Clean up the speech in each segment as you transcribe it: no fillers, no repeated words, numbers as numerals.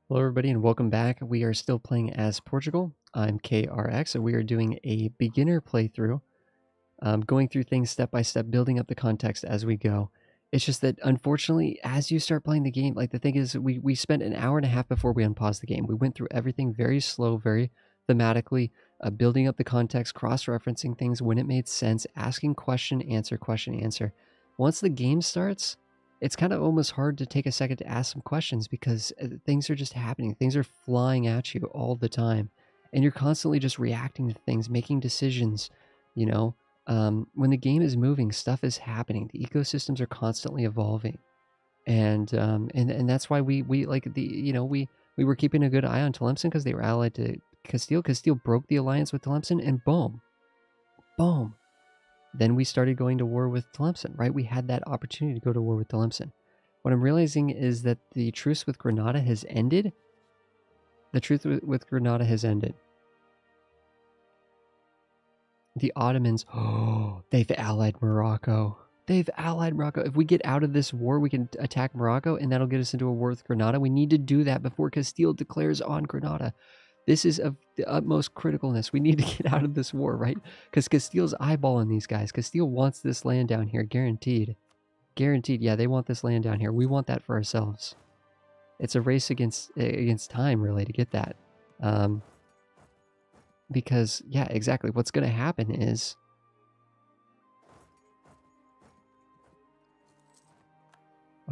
Hello everybody and welcome back. We are still playing as Portugal. I'm KRX and we are doing a beginner playthrough, going through things step by step, building up the context as we go. It's just that unfortunately, as you start playing the game, like the thing is we spent an hour and a half before we unpaused the game. We went through everything very slow, very thematically, building up the context, cross-referencing things when it made sense, asking question, answer. Once the game starts, it's kind of almost hard to take a second to ask some questions because things are just happening. Things are flying at you all the time. And you're constantly just reacting to things, making decisions. You know, when the game is moving, stuff is happening. The ecosystems are constantly evolving. And that's why we were keeping a good eye on Tlemcen because they were allied to Castile. Castile broke the alliance with Tlemcen and boom. Then we started going to war with Tlemcen, right? We had that opportunity to go to war with Tlemcen. What I'm realizing is that the truce with Granada has ended. The truce with Granada has ended. The Ottomans, they've allied Morocco. They've allied Morocco. If we get out of this war, we can attack Morocco, and that'll get us into a war with Granada. We need to do that before Castile declares on Granada. This is of the utmost criticalness. We need to get out of this war, right? Because Castile's eyeballing these guys. Castile wants this land down here, guaranteed. Guaranteed, yeah, they want this land down here. We want that for ourselves. It's a race against time, really, to get that. Because, yeah, exactly. What's going to happen is...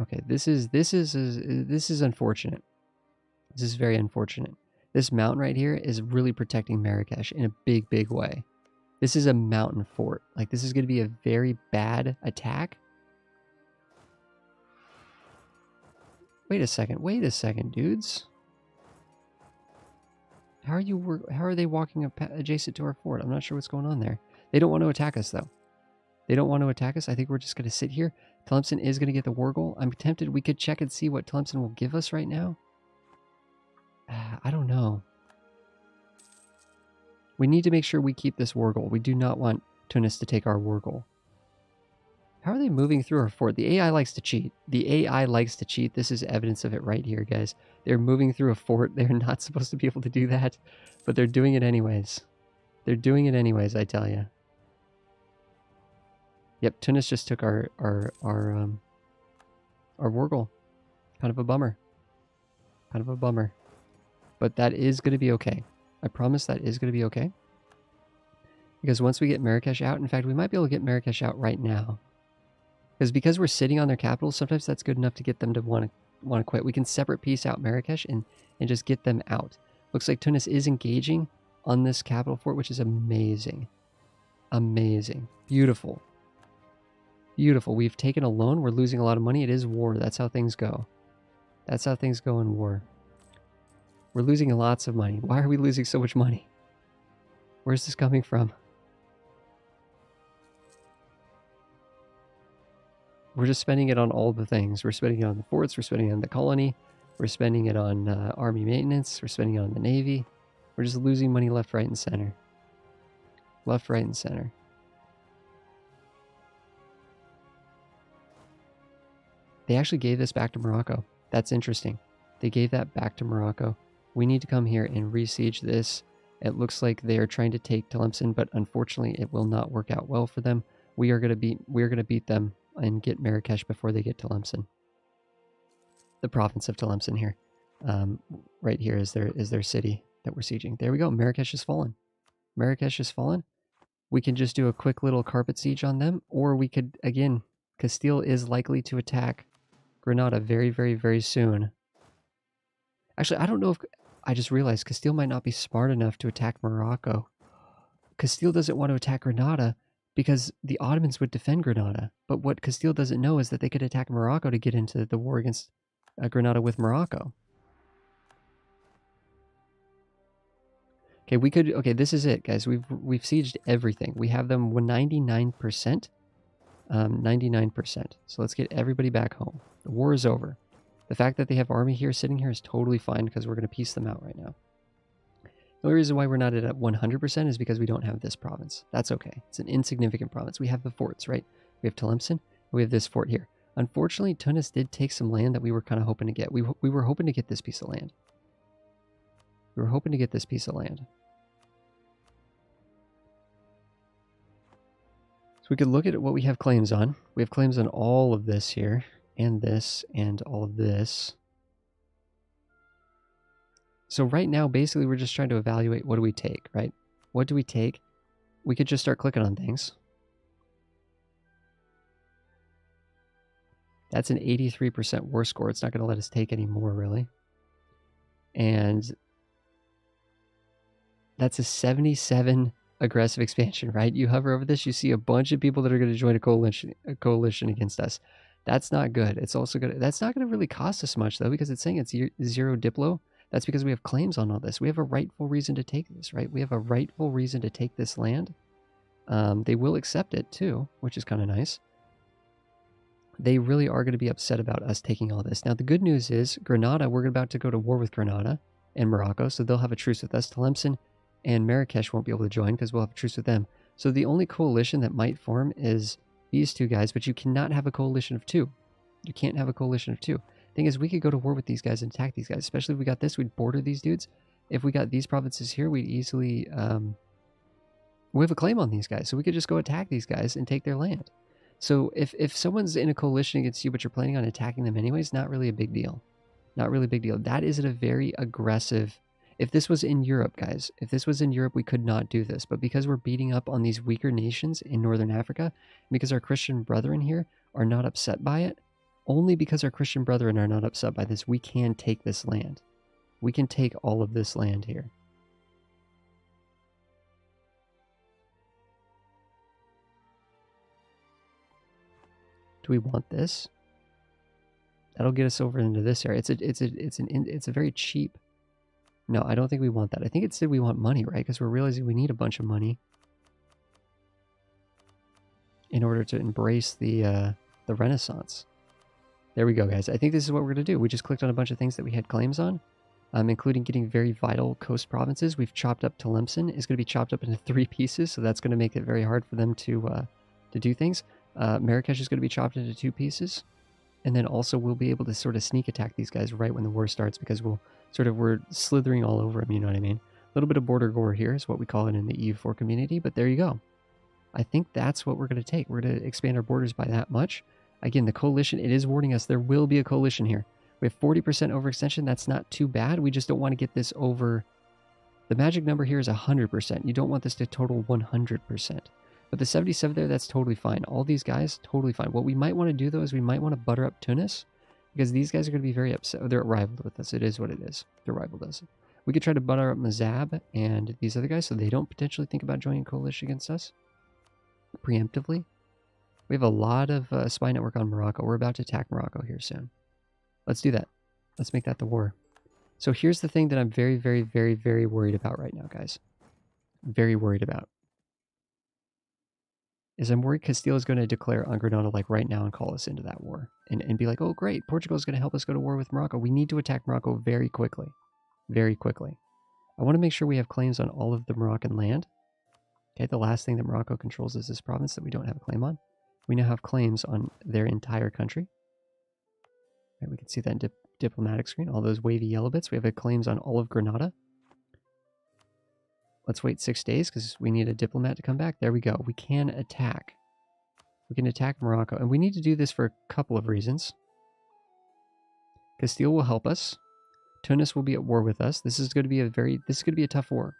Okay, this is unfortunate. This is very unfortunate. This mountain right here is really protecting Marrakesh in a big, big way. This is a mountain fort. Like, this is going to be a very bad attack. Wait a second, dudes. How are they walking adjacent to our fort? I'm not sure what's going on there. They don't want to attack us, though. They don't want to attack us. I think we're just going to sit here. Tlemcen is going to get the war goal. I'm tempted. We could check and see what Tlemcen will give us right now. I don't know. We need to make sure we keep this war goal. We do not want Tunis to take our war goal. How are they moving through our fort? The AI likes to cheat. The AI likes to cheat. This is evidence of it right here, guys. They're moving through a fort. They're not supposed to be able to do that, but they're doing it anyways. They're doing it anyways, I tell you. Yep, Tunis just took our war goal. Kind of a bummer. Kind of a bummer. But that is going to be okay. I promise that is going to be okay. Because once we get Marrakesh out, in fact, we might be able to get Marrakesh out right now. Because we're sitting on their capital, sometimes that's good enough to get them to want to quit. We can separate piece out Marrakesh and just get them out. Looks like Tunis is engaging on this capital fort, which is amazing. Amazing. Beautiful. Beautiful. We've taken a loan. We're losing a lot of money. It is war. That's how things go. That's how things go in war. We're losing lots of money. Why are we losing so much money? Where's this coming from? We're just spending it on all the things. We're spending it on the forts. We're spending it on the colony. We're spending it on army maintenance. We're spending it on the navy. We're just losing money left, right, and center. Left, right, and center. They actually gave this back to Morocco. That's interesting. They gave that back to Morocco. We need to come here and re-siege this. It looks like they are trying to take Tlemcen, but unfortunately it will not work out well for them. We're gonna beat them and get Marrakesh before they get Tlemcen. The province of Tlemcen here. Right here is their city that we're sieging. There we go. Marrakesh has fallen. Marrakesh has fallen. We can just do a quick little carpet siege on them, or we could, again, Castile is likely to attack Granada very, very, very soon. Actually, I don't know if... I just realized Castile might not be smart enough to attack Morocco. Castile doesn't want to attack Granada because the Ottomans would defend Granada. But what Castile doesn't know is that they could attack Morocco to get into the war against Granada with Morocco. Okay, we could... Okay, this is it, guys. We've sieged everything. We have them 99%. 99%. So let's get everybody back home. The war is over. The fact that they have army here sitting here is totally fine because we're going to piece them out right now. The only reason why we're not at 100% is because we don't have this province. That's okay. It's an insignificant province. We have the forts, right? We have Tlemcen, and we have this fort here. Unfortunately, Tunis did take some land that we were kind of hoping to get. We were hoping to get this piece of land. We were hoping to get this piece of land. So we could look at what we have claims on. We have claims on all of this here, and all of this. So right now, basically, we're just trying to evaluate what do we take, right? What do we take? We could just start clicking on things. That's an 83% war score. It's not going to let us take any more, really. And that's a 77 aggressive expansion, right? You hover over this, you see a bunch of people that are going to join a coalition against us. That's not good. It's also good. That's not going to really cost us much, though, because it's saying it's 0 Diplo. That's because we have claims on all this. We have a rightful reason to take this, right? We have a rightful reason to take this land. They will accept it, too, which is kind of nice. They really are going to be upset about us taking all this. Now, the good news is Granada, we're about to go to war with Granada and Morocco, so they'll have a truce with us. Tlemcen and Marrakesh won't be able to join because we'll have a truce with them. So the only coalition that might form is these two guys, but you cannot have a coalition of two. You can't have a coalition of two. Thing is, we could go to war with these guys and attack these guys, especially if we got this, we'd border these dudes. If we got these provinces here, we'd easily... we have a claim on these guys, so we could just go attack these guys and take their land. So if someone's in a coalition against you, but you're planning on attacking them anyways, not really a big deal. Not really a big deal. That is a very aggressive... If this was in Europe, guys, if this was in Europe, we could not do this. But because we're beating up on these weaker nations in Northern Africa, because our Christian brethren here are not upset by it, only because our Christian brethren are not upset by this, we can take this land. We can take all of this land here. Do we want this? That'll get us over into this area. It's a very cheap. No, I don't think we want that. I think it said we want money, right? Because we're realizing we need a bunch of money in order to embrace the Renaissance. There we go, guys. I think this is what we're going to do. We just clicked on a bunch of things that we had claims on, including getting very vital coast provinces. We've chopped up Tlemcen. It's going to be chopped up into 3 pieces, so that's going to make it very hard for them to do things. Marrakesh is going to be chopped into 2 pieces. And then also we'll be able to sort of sneak attack these guys right when the war starts because we're slithering all over them, you know what I mean? A little bit of border gore here is what we call it in the EU4 community, but there you go. I think that's what we're going to take. We're going to expand our borders by that much. Again, the coalition, it is warning us there will be a coalition here. We have 40% overextension. That's not too bad. We just don't want to get this over. The magic number here is 100%. You don't want this to total 100%. But the 77 there, that's totally fine. All these guys, totally fine. What we might want to do, though, is we might want to butter up Tunis because these guys are going to be very upset. They're rivaled with us. It is what it is. They're rivaled us. We could try to butter up Mazab and these other guys so they don't potentially think about joining a coalition against us preemptively. We have a lot of spy network on Morocco. We're about to attack Morocco here soon. Let's do that. Let's make that the war. So here's the thing that I'm very, very, very, very worried about right now, guys. Very worried about. Is I'm worried Castile is going to declare on Granada like right now and call us into that war. And be like, oh great, Portugal is going to help us go to war with Morocco. We need to attack Morocco very quickly. Very quickly. I want to make sure we have claims on all of the Moroccan land. Okay, the last thing that Morocco controls is this province that we don't have a claim on. We now have claims on their entire country. Right, we can see that in diplomatic screen, all those wavy yellow bits. We have claims on all of Granada. Let's wait 6 days because we need a diplomat to come back. There we go. We can attack. We can attack Morocco. And we need to do this for a couple of reasons. Castile will help us. Tunis will be at war with us. This is going to be a tough war.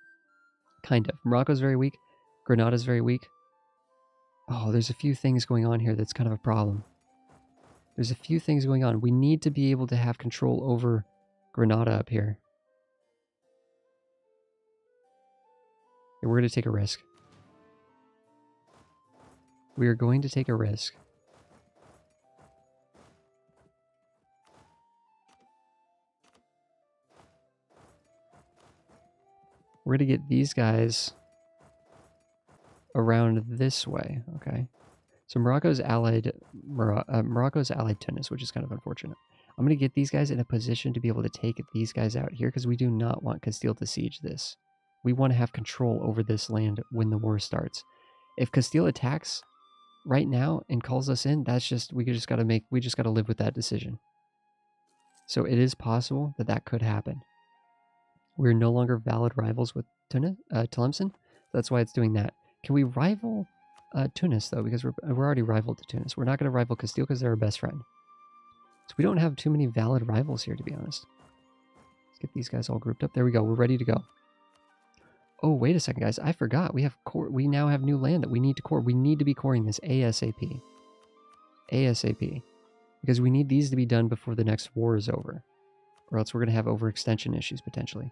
Kind of. Morocco's very weak. Granada's very weak. Oh, there's a few things going on here that's kind of a problem. There's a few things going on. We need to be able to have control over Granada up here. We're going to take a risk. We are going to take a risk. We're going to get these guys around this way, okay? So Morocco's allied Tunis, which is kind of unfortunate. I'm going to get these guys in a position to be able to take these guys out here because we do not want Castile to siege this. We want to have control over this land when the war starts. If Castile attacks right now and calls us in, we just got to live with that decision. So it is possible that that could happen. We're no longer valid rivals with Tlemcen. That's why it's doing that. Can we rival Tunis, though? Because we're already rivaled to Tunis. We're not going to rival Castile because they're our best friend. So we don't have too many valid rivals here, to be honest. Let's get these guys all grouped up. There we go. We're ready to go. Oh, wait a second, guys. I forgot. We now have new land that we need to core. We need to be coring this ASAP. ASAP. Because we need these to be done before the next war is over. Or else we're going to have overextension issues, potentially.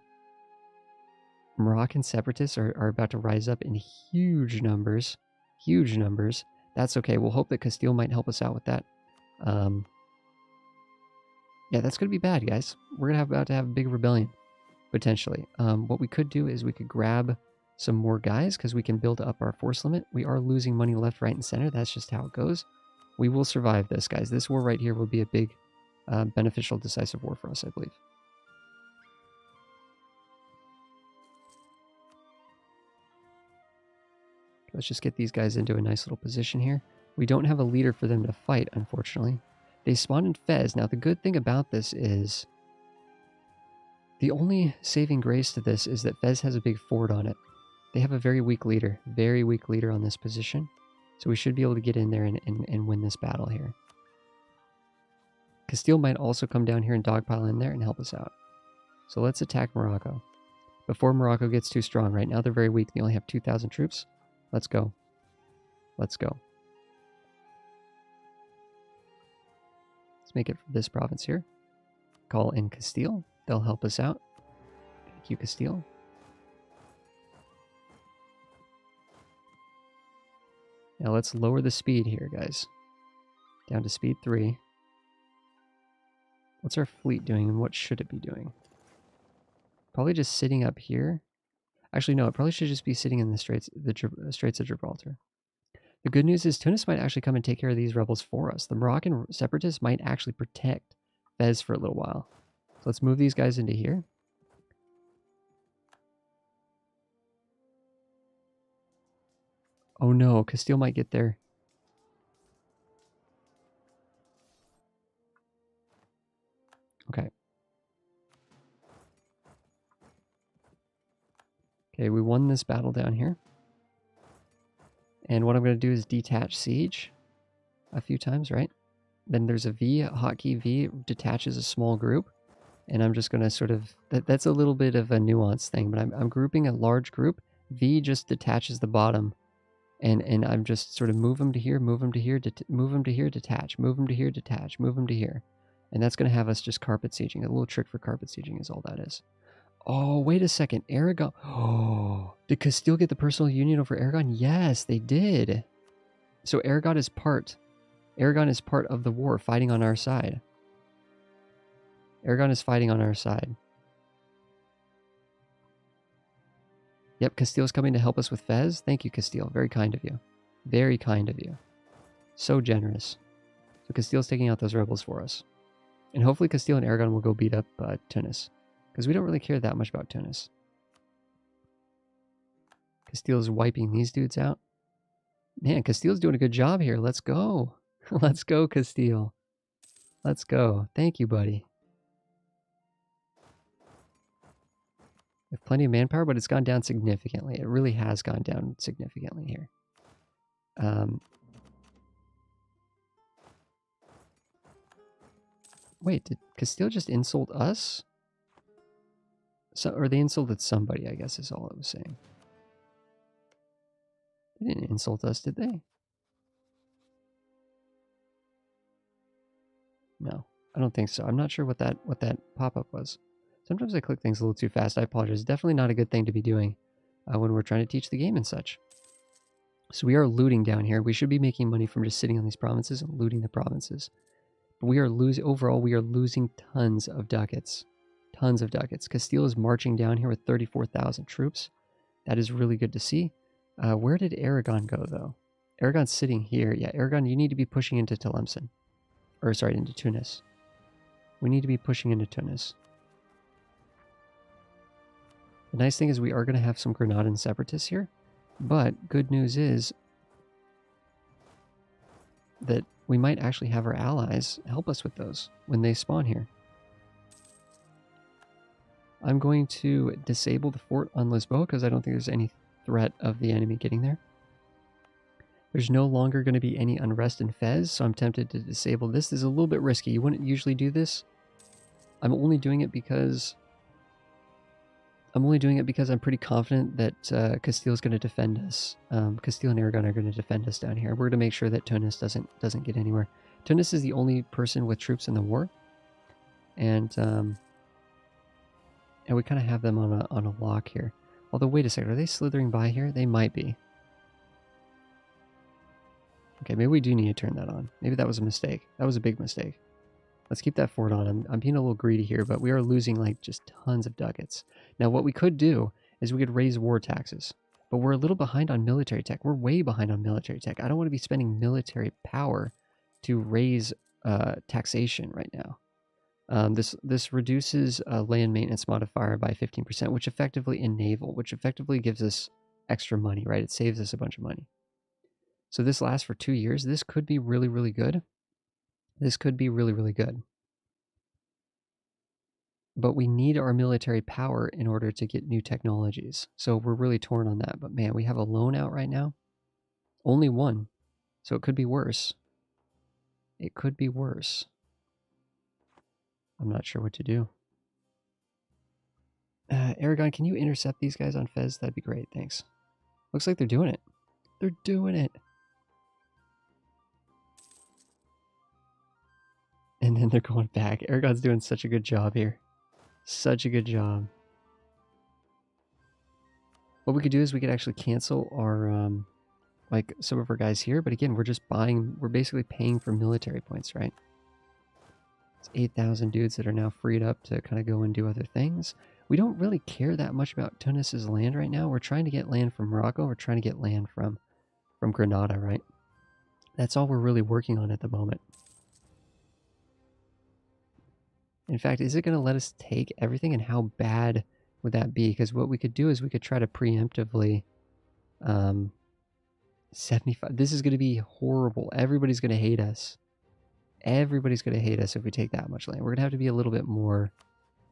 Moroccan separatists are about to rise up in huge numbers. Huge numbers. That's okay. We'll hope that Castile might help us out with that. Yeah, that's going to be bad, guys. We're about to have a big rebellion, potentially. What we could do is we could grab some more guys because we can build up our force limit. We are losing money left, right, and center. That's just how it goes. We will survive this, guys. This war right here will be a big, beneficial, decisive war for us, I believe. Let's just get these guys into a nice little position here. We don't have a leader for them to fight, unfortunately. They spawned in Fez. Now, the good thing about this is the only saving grace to this is that Fez has a big fort on it. They have a very weak leader on this position. So we should be able to get in there and win this battle here. Castile might also come down here and dogpile in there and help us out. So let's attack Morocco. Before Morocco gets too strong. Right now they're very weak. They only have 2,000 troops. Let's go. Let's go. Let's make it for this province here. Call in Castile. They'll help us out. Thank you, Castile. Now let's lower the speed here, guys. Down to speed 3. What's our fleet doing and what should it be doing? Probably just sitting up here. Actually, no, it probably should just be sitting in the Straits of Gibraltar. The good news is Tunis might actually come and take care of these rebels for us. The Moroccan separatists might actually protect Fez for a little while. So let's move these guys into here. Oh no, Castile might get there. Okay. Okay, we won this battle down here. And what I'm going to do is detach siege a few times, right? Then there's a V, a hotkey V detaches a small group. And I'm just going to sort of, that's a little bit of a nuanced thing, but I'm grouping a large group. V just detaches the bottom. And I'm just sort of move them to here, move them to here, move them to here, detach, move them to here, detach, move them to here. And that's going to have us just carpet sieging. A little trick for carpet sieging is all that is. Oh, wait a second. Aragon. Oh, did Castile get the personal union over Aragon? Yes, they did. So Aragon is part of the war, fighting on our side. Aragon is fighting on our side. Yep, Castile's coming to help us with Fez. Thank you, Castile. Very kind of you. Very kind of you. So generous. So Castile's taking out those rebels for us. And hopefully Castile and Aragon will go beat up Tunis. Because we don't really care that much about Tunis. Castile's wiping these dudes out. Man, Castile's doing a good job here. Let's go. Let's go, Castile. Let's go. Thank you, buddy. We have plenty of manpower, but it's gone down significantly. It really has gone down significantly here. Wait, did Castile just insult us? So, or they insulted somebody, I guess is all I was saying. They didn't insult us, did they? No, I don't think so. I'm not sure what that pop-up was. Sometimes I click things a little too fast. I apologize. Definitely not a good thing to be doing when we're trying to teach the game and such. So we are looting down here. We should be making money from just sitting on these provinces and looting the provinces. But we are overall, we are losing tons of ducats. Tons of ducats. Castile is marching down here with 34,000 troops. That is really good to see. Where did Aragon go, though? Aragon's sitting here. Yeah, Aragon, you need to be pushing into Tlemcen. Or, sorry, into Tunis. We need to be pushing into Tunis. The nice thing is we are going to have some Granadan separatists here. But good news is that we might actually have our allies help us with those when they spawn here. I'm going to disable the fort on Lisboa because I don't think there's any threat of the enemy getting there. There's no longer going to be any unrest in Fez, so I'm tempted to disable this. This is a little bit risky. You wouldn't usually do this. I'm only doing it because I'm pretty confident that Castile is going to defend us. Castile and Aragon are going to defend us down here. We're going to make sure that Tunis doesn't get anywhere. Tunis is the only person with troops in the war, and we kind of have them on a lock here. Although, wait a second, are they slithering by here? They might be. Okay, maybe we do need to turn that on. Maybe that was a mistake. That was a big mistake. Let's keep that fort on. I'm being a little greedy here, but we are losing like just tons of ducats. Now, what we could do is we could raise war taxes, but we're a little behind on military tech. We're way behind on military tech. I don't want to be spending military power to raise taxation right now. This reduces land maintenance modifier by 15%, which effectively gives us extra money, right? It saves us a bunch of money. So this lasts for 2 years. This could be really, really good. This could be really, really good. But we need our military power in order to get new technologies. So we're really torn on that. But man, we have a loan out right now. Only one. So it could be worse. It could be worse. I'm not sure what to do. Aragon, can you intercept these guys on Fez? That'd be great. Thanks. Looks like they're doing it. They're doing it. And then they're going back. Aragon's doing such a good job here. Such a good job. What we could do is we could actually cancel our, like some of our guys here. But again, we're just buying, we're basically paying for military points, right? It's 8,000 dudes that are now freed up to kind of go and do other things. We don't really care that much about Tunis's land right now. We're trying to get land from Morocco. We're trying to get land from Granada, right? That's all we're really working on at the moment. In fact, is it going to let us take everything, and how bad would that be? Because what we could do is we could try to preemptively 75. This is going to be horrible. Everybody's going to hate us. Everybody's going to hate us if we take that much land. We're going to have to be a little bit more...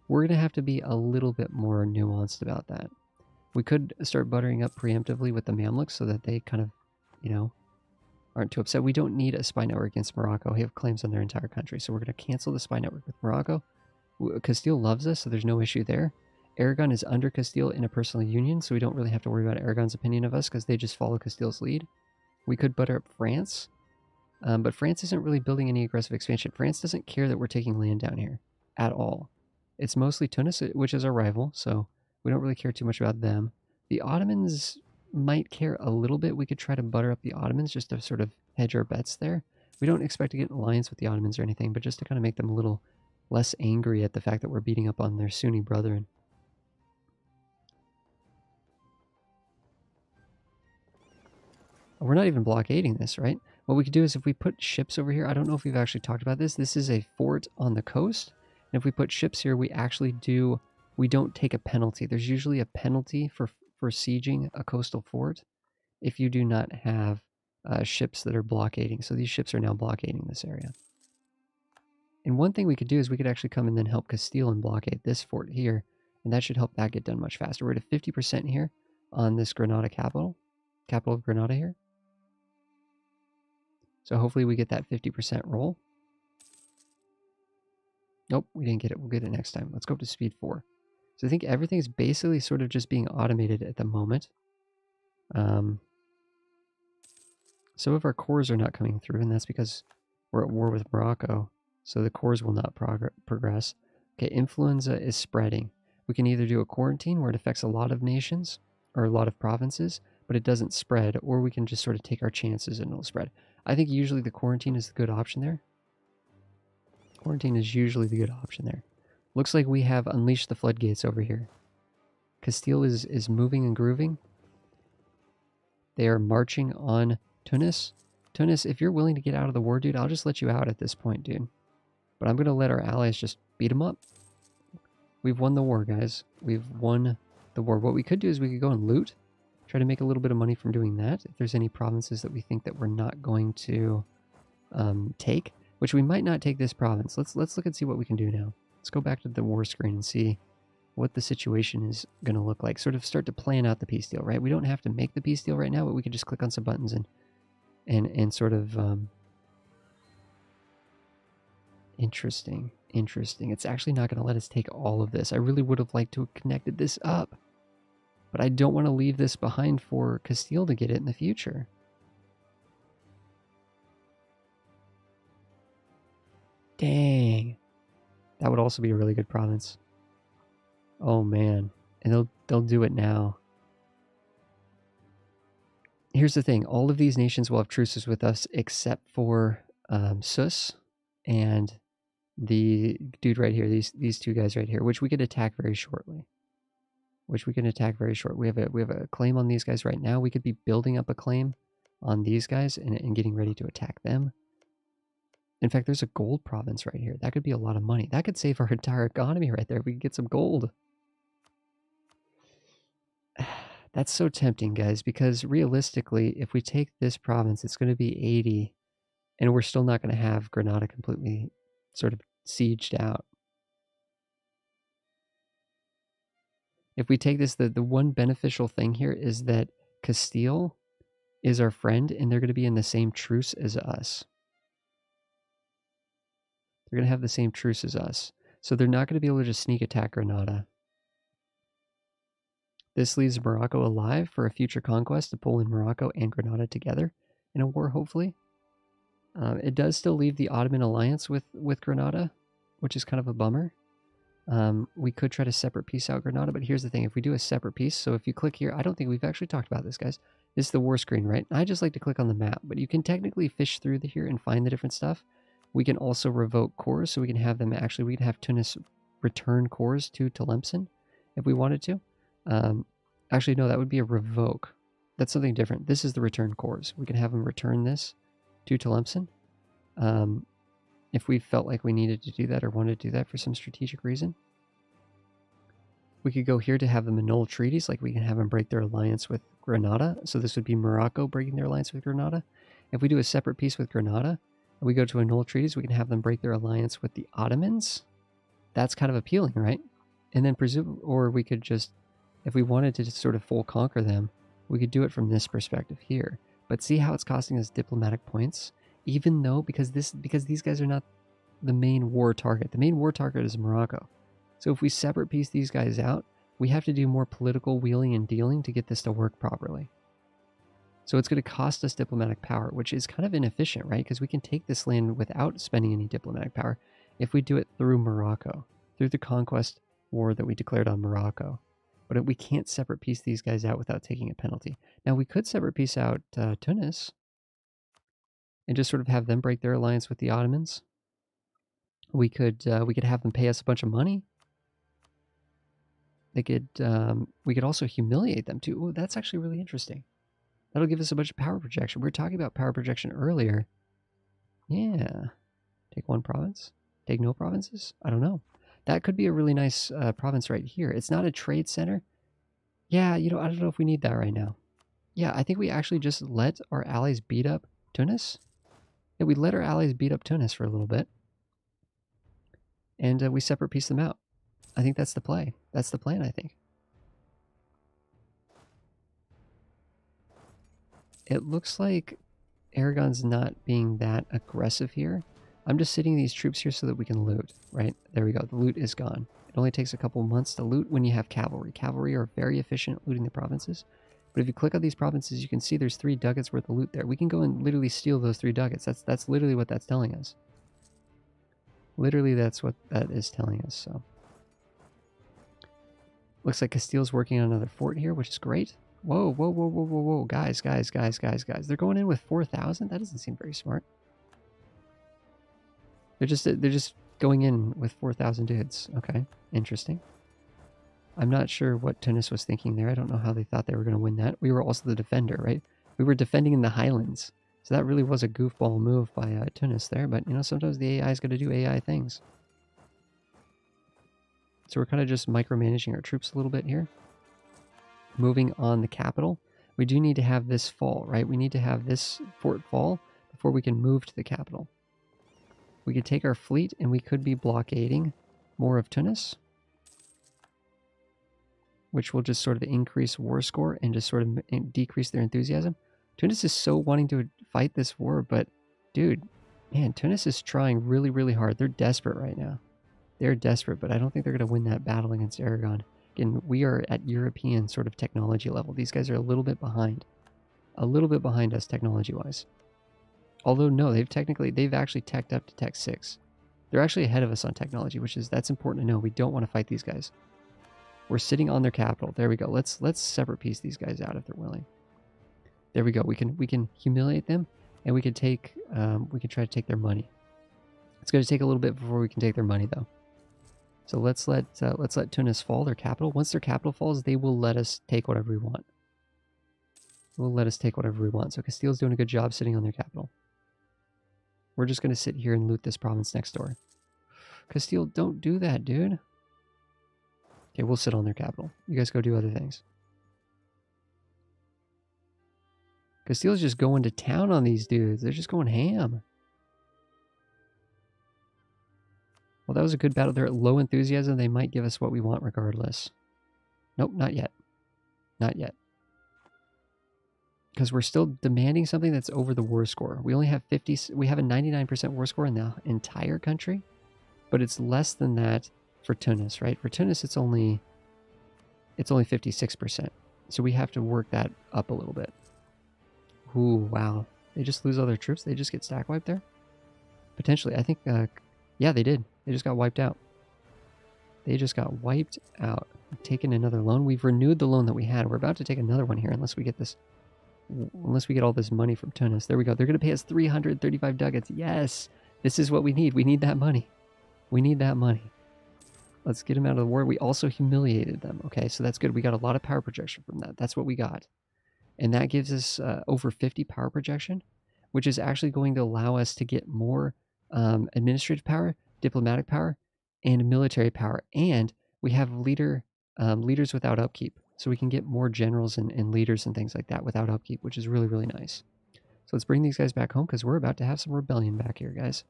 We're going to have to be a little bit more nuanced about that. We could start buttering up preemptively with the Mamluks so that they kind of, you know, aren't too upset. We don't need a spy network against Morocco. We have claims on their entire country. So we're going to cancel the spy network with Morocco. Castile loves us, so there's no issue there. Aragon is under Castile in a personal union, so we don't really have to worry about Aragon's opinion of us because they just follow Castile's lead. We could butter up France, but France isn't really building any aggressive expansion. France doesn't care that we're taking land down here at all. It's mostly Tunis, which is our rival, so we don't really care too much about them. The Ottomans might care a little bit. We could try to butter up the Ottomans just to sort of hedge our bets there. We don't expect to get in alliance with the Ottomans or anything, but just to kind of make them a little less angry at the fact that we're beating up on their Sunni brethren. We're not even blockading this, right? What we could do is if we put ships over here, I don't know if we've actually talked about this. This is a fort on the coast. And if we put ships here, we don't take a penalty. There's usually a penalty for sieging a coastal fort if you do not have ships that are blockading. So these ships are now blockading this area. And one thing we could do is we could actually come and then help Castile and blockade this fort here. And that should help that get done much faster. We're at 50% here on this Granada capital of Granada here. So hopefully we get that 50% roll. Nope, we didn't get it. We'll get it next time. Let's go up to speed 4. So I think everything's basically sort of just being automated at the moment. Some of our cores are not coming through, and that's because we're at war with Morocco. So the cores will not progress. Okay, influenza is spreading. We can either do a quarantine where it affects a lot of nations or a lot of provinces, but it doesn't spread, or we can just sort of take our chances and it'll spread. I think usually the quarantine is the good option there. Quarantine is usually the good option there. Looks like we have unleashed the floodgates over here. Castile is moving and grooving. They are marching on Tunis. Tunis, if you're willing to get out of the war, dude, I'll just let you out at this point, dude. But I'm going to let our allies just beat them up. We've won the war, guys. We've won the war. What we could do is we could go and loot. Try to make a little bit of money from doing that. If there's any provinces that we think that we're not going to take, which we might not take this province. Let's look and see what we can do now. Let's go back to the war screen and see what the situation is going to look like. Sort of start to plan out the peace deal, right? We don't have to make the peace deal right now, but we can just click on some buttons and sort of... Interesting. It's actually not going to let us take all of this. I really would have liked to have connected this up. But I don't want to leave this behind for Castile to get it in the future. Dang. That would also be a really good province. Oh man. And they'll do it now. Here's the thing. All of these nations will have truces with us except for Sus and the dude right here, these two guys right here, which we could attack very shortly. We have a claim on these guys right now. We could be building up a claim on these guys and getting ready to attack them. In fact, there's a gold province right here. That could be a lot of money. That could save our entire economy right there if we could get some gold. That's so tempting, guys, because realistically, if we take this province, it's going to be 80, and we're still not going to have Granada completely sort of sieged out. If we take this, the one beneficial thing here is that Castile is our friend, and they're going to be in the same truce as us. They're going to have the same truce as us. So they're not going to be able to just sneak attack Granada. This leaves Morocco alive for a future conquest to pull in Morocco and Granada together in a war, hopefully. It does still leave the Ottoman alliance with Granada, which is kind of a bummer. We could try to separate peace out Granada, but here's the thing. If we do a separate peace, so if you click here, I don't think we've actually talked about this, guys. This is the war screen, right? I just like to click on the map, but you can technically fish through here and find the different stuff. We can also revoke cores, so we can have them actually, we can have Tunis return cores to Tlemcen if we wanted to. Actually, no, that would be a revoke. That's something different. This is the return cores. We can have them return this to Tlemcen. If we felt like we needed to do that or wanted to do that for some strategic reason. We could go here to have the Manola Treaties, like we can have them break their alliance with Granada. So this would be Morocco breaking their alliance with Granada. If we do a separate peace with Granada, and we go to Manola Treaties, we can have them break their alliance with the Ottomans. That's kind of appealing, right? And then or we could just, if we wanted to just sort of full conquer them, we could do it from this perspective here. But see how it's costing us diplomatic points? Even though, because these guys are not the main war target. The main war target is Morocco. So if we separate piece these guys out, we have to do more political wheeling and dealing to get this to work properly. So it's going to cost us diplomatic power, which is kind of inefficient, right? Because we can take this land without spending any diplomatic power if we do it through Morocco, through the conquest war that we declared on Morocco. But we can't separate piece these guys out without taking a penalty. Now we could separate piece out Tunis and just sort of have them break their alliance with the Ottomans. We could have them pay us a bunch of money. They could we could also humiliate them too. Ooh, that's actually really interesting. That'll give us a bunch of power projection. We were talking about power projection earlier. Yeah. Take one province? Take no provinces? I don't know. That could be a really nice province right here. It's not a trade center. Yeah, I don't know if we need that right now. Yeah, I think we actually just let our allies beat up Tunis. Yeah, we let our allies beat up Tunis for a little bit. And we separate piece them out. I think that's the play. That's the plan, I think. It looks like Aragon's not being that aggressive here. I'm just sitting these troops here so that we can loot, right? There we go. The loot is gone. It only takes a couple months to loot when you have cavalry. Cavalry are very efficient at looting the provinces. But if you click on these provinces, you can see there's 3 ducats worth of loot there. We can go and literally steal those 3 ducats. That's literally what that's telling us. Literally, that's what that is telling us, so. Looks like Castile's working on another fort here, which is great. Whoa, whoa, whoa, whoa, whoa, whoa. Guys. They're going in with 4,000? That doesn't seem very smart. They're just going in with 4,000 dudes. Okay, interesting. I'm not sure what Tunis was thinking there. I don't know how they thought they were going to win that. We were also the defender, right? We were defending in the highlands. So that really was a goofball move by Tunis there. But, sometimes the AI is going to do AI things. So we're kind of just micromanaging our troops a little bit here. Moving on the capital. We do need to have this fall, right? We need to have this fort fall before we can move to the capital. We could take our fleet and we could be blockading more of Tunis. which will just sort of increase war score and just sort of decrease their enthusiasm. Tunis is so wanting to fight this war, but dude, man, Tunis is trying really, really hard. They're desperate right now. They're desperate, but I don't think they're going to win that battle against Aragon. Again, we are at European sort of technology level. These guys are a little bit behind. A little bit behind us technology-wise. Although, no, they've actually teched up to Tech 6. They're actually ahead of us on technology, that's important to know. We don't want to fight these guys. We're sitting on their capital. There we go. Let's separate piece these guys out if they're willing. There we go. We can humiliate them, and we can try to take their money. It's going to take a little bit before we can take their money, though. So let's let Tunis fall, their capital. Once their capital falls, they will let us take whatever we want. Will let us take whatever we want. So Castile's doing a good job sitting on their capital. We're just going to sit here and loot this province next door. Castile, don't do that, dude. Okay, we'll sit on their capital. You guys go do other things. Castile's just going to town on these dudes. They're just going ham. Well, that was a good battle. They're at low enthusiasm. They might give us what we want regardless. Nope, not yet. Not yet. Because we're still demanding something that's over the war score. We only have we have a 99% war score in the entire country, but it's less than that for Tunis, right? For Tunis, it's only 56%. So we have to work that up a little bit. Ooh, wow. They just lose all their troops? They just get stack wiped there? Potentially. I think, yeah, they did. They just got wiped out. They just got wiped out. We've taken another loan. We've renewed the loan that we had. We're about to take another one here unless we get this... Unless we get all this money from Tunis. There we go. They're going to pay us 335 ducats. Yes! This is what we need. We need that money. We need that money. Let's get them out of the war. We also humiliated them. Okay, so that's good. We got a lot of power projection from that. That's what we got. And that gives us over 50 power projection, which is actually going to allow us to get more administrative power, diplomatic power, and military power. And we have leaders without upkeep. So we can get more generals and leaders and things like that without upkeep, which is really, really nice. So let's bring these guys back home because we're about to have some rebellion back here, guys.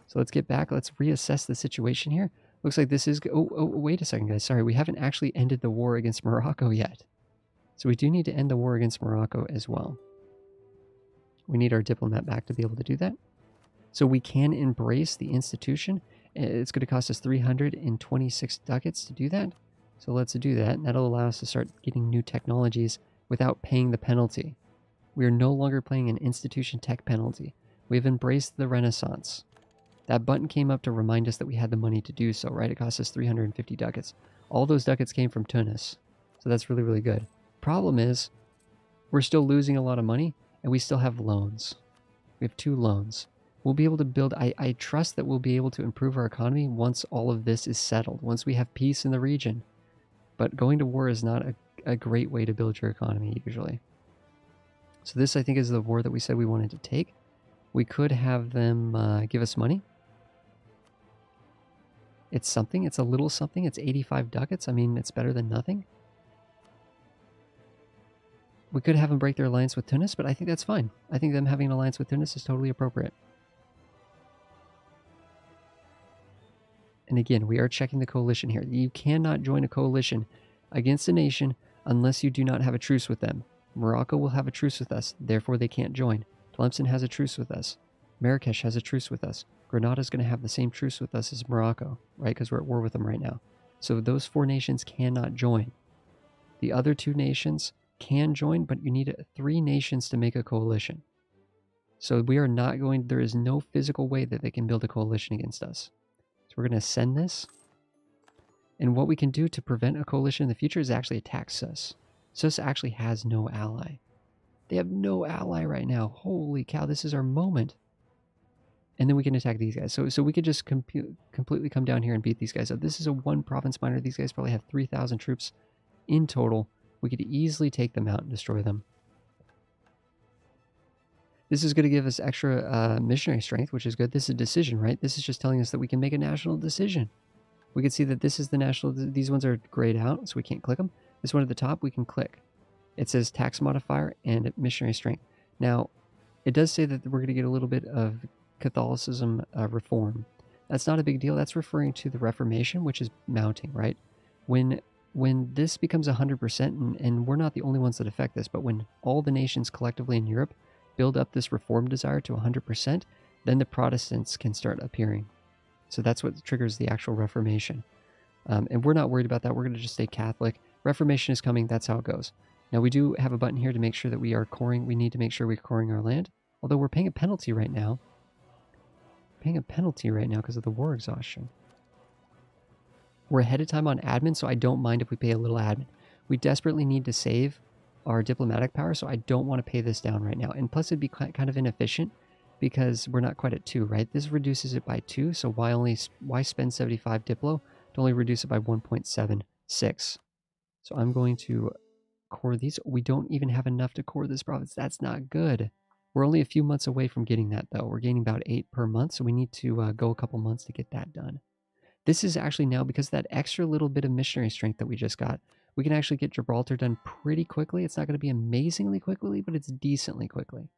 So let's get back. Let's reassess the situation here. Looks like this is... Oh, wait a second, guys. Sorry, we haven't actually ended the war against Morocco yet. So we do need to end the war against Morocco as well. We need our diplomat back to be able to do that. So we can embrace the institution. It's going to cost us 326 ducats to do that. So let's do that, and that'll allow us to start getting new technologies without paying the penalty. We are no longer paying an institution tech penalty. We've embraced the Renaissance. That button came up to remind us that we had the money to do so, right? It cost us 350 ducats. All those ducats came from Tunis. So that's really, really good. Problem is, we're still losing a lot of money, and we still have loans. We have 2 loans. We'll be able to build... I trust that we'll be able to improve our economy once all of this is settled, once we have peace in the region. But going to war is not a great way to build your economy, usually. So this, I think, is the war that we said we wanted to take. We could have them give us money. It's something. It's a little something. It's 85 ducats. I mean, it's better than nothing. We could have them break their alliance with Tunis, but I think that's fine. I think them having an alliance with Tunis is totally appropriate. And again, we are checking the coalition here. You cannot join a coalition against a nation unless you do not have a truce with them. Morocco will have a truce with us, therefore they can't join. Tlemcen has a truce with us. Marrakesh has a truce with us. Grenada's going to have the same truce with us as Morocco, right? Because we're at war with them right now. So those 4 nations cannot join. The other 2 nations can join, but you need 3 nations to make a coalition. So we are not going... There is no physical way that they can build a coalition against us. So we're going to send this. And what we can do to prevent a coalition in the future is actually attack Sus. Sus actually has no ally. They have no ally right now. Holy cow, this is our moment. And then we can attack these guys. So we could just completely come down here and beat these guys up. This is a 1 province minor. These guys probably have 3,000 troops in total. We could easily take them out and destroy them. This is going to give us extra missionary strength, which is good. This is a decision, right? This is just telling us that we can make a national decision. We can see that this is the national... These ones are grayed out, so we can't click them. This one at the top, we can click. It says tax modifier and missionary strength. Now, it does say that we're going to get a little bit of Catholicism reform. That's not a big deal. That's referring to the Reformation, which is mounting, right? When when this becomes 100%, and we're not the only ones that affect this, but when all the nations collectively in Europe build up this reform desire to 100%, then the Protestants can start appearing. So that's what triggers the actual Reformation. And we're not worried about that. We're going to just stay Catholic. Reformation is coming. That's how it goes. Now, we do have a button here to make sure that we are coring. We need to make sure we're coring our land. Although we're paying a penalty right now. Because of the war exhaustion. We're ahead of time on admin, so I don't mind if we pay a little admin. We desperately need to save our diplomatic power, so I don't want to pay this down right now. And plus, it'd be kind of inefficient because we're not quite at 2, right? This reduces it by 2, so why spend 75 Diplo to only reduce it by 1.76? So I'm going to core these. We don't even have enough to core this province. That's not good. We're only a few months away from getting that, though. We're gaining about 8 per month, so we need to go a couple months to get that done. This is actually now, because of that extra little bit of missionary strength that we just got, we can actually get Gibraltar done pretty quickly. It's not going to be amazingly quickly, but it's decently quickly.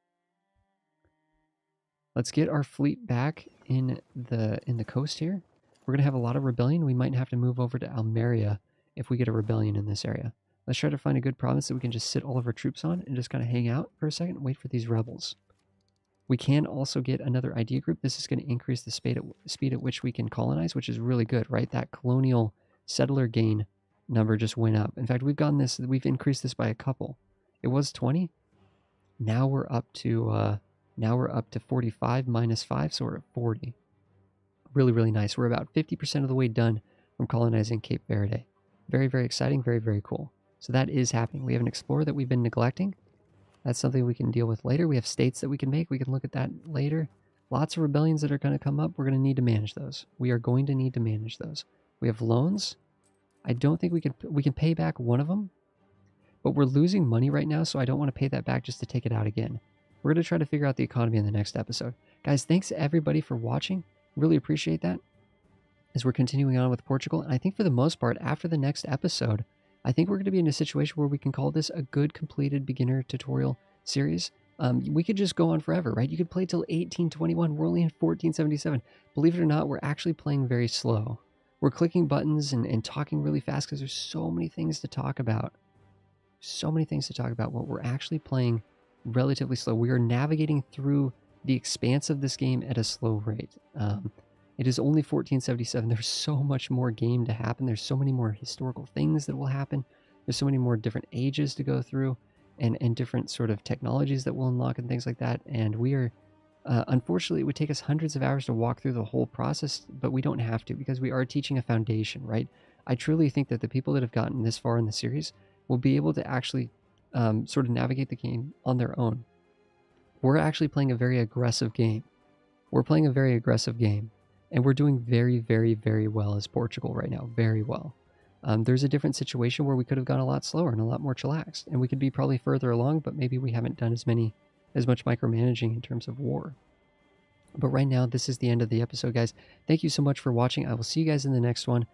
Let's get our fleet back in the coast here. We're going to have a lot of rebellion. We might have to move over to Almeria if we get a rebellion in this area. Let's try to find a good province that we can just sit all of our troops on and just kind of hang out for a second and wait for these rebels. We can also get another idea group. This is going to increase the speed at which we can colonize, which is really good, right? That colonial settler gain number just went up. In fact, we've increased this by a couple. It was 20. Now we're up to 45 minus 5, so we're at 40. Really, really nice. We're about 50% of the way done from colonizing Cape Verde. Very, very exciting. Very, very cool. So that is happening. We have an explorer that we've been neglecting. That's something we can deal with later. We have states that we can make. We can look at that later. Lots of rebellions that are going to come up. We're going to need to manage those. We are going to need to manage those. We have loans. I don't think we can pay back one of them, but we're losing money right now, so I don't want to pay that back just to take it out again. We're going to try to figure out the economy in the next episode. Guys, thanks everybody for watching. Really appreciate that as we're continuing on with Portugal. And I think for the most part, after the next episode, I think we're going to be in a situation where we can call this a good completed beginner tutorial series. We could just go on forever, right? You could play till 1821. We're only in 1477. Believe it or not, we're actually playing very slow. We're clicking buttons and talking really fast because there's so many things to talk about. So many things to talk about. What we're actually playing relatively slow. We are navigating through the expanse of this game at a slow rate. It is only 1477. There's so much more game to happen. There's so many more historical things that will happen. There's so many more different ages to go through and different sort of technologies that will unlock and things like that. And we are, unfortunately, it would take us hundreds of hours to walk through the whole process, but we don't have to because we are teaching a foundation, right? I truly think that the people that have gotten this far in the series will be able to actually sort of navigate the game on their own. We're actually playing a very aggressive game. And we're doing very, very, very well as Portugal right now. Very well. There's a different situation where we could have gone a lot slower and a lot more chillaxed. And we could be probably further along, but maybe we haven't done as much micromanaging in terms of war. But right now, this is the end of the episode, guys. Thank you so much for watching. I will see you guys in the next one.